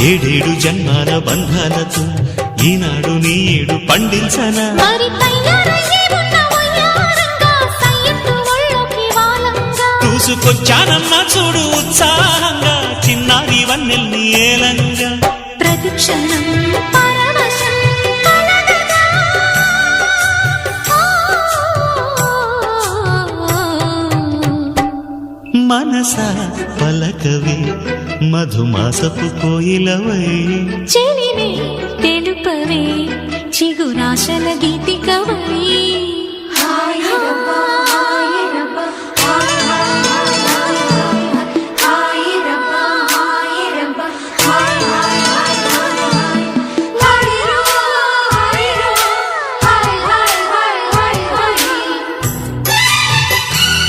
ఏడేడు జన్మాల బంధాలతో ఈనాడు నీ ఏడు పండించనా చూసుకొచ్చానమ్మా చూడు ఉత్సాహంగా చిన్నారి వన్నెల్ని ఏలంగా ప్రతిక్షణం మనసా పలకవే మధుమాసపు కోయిలవై చెలివే తెలుపవే చిగురాశల గీతికవై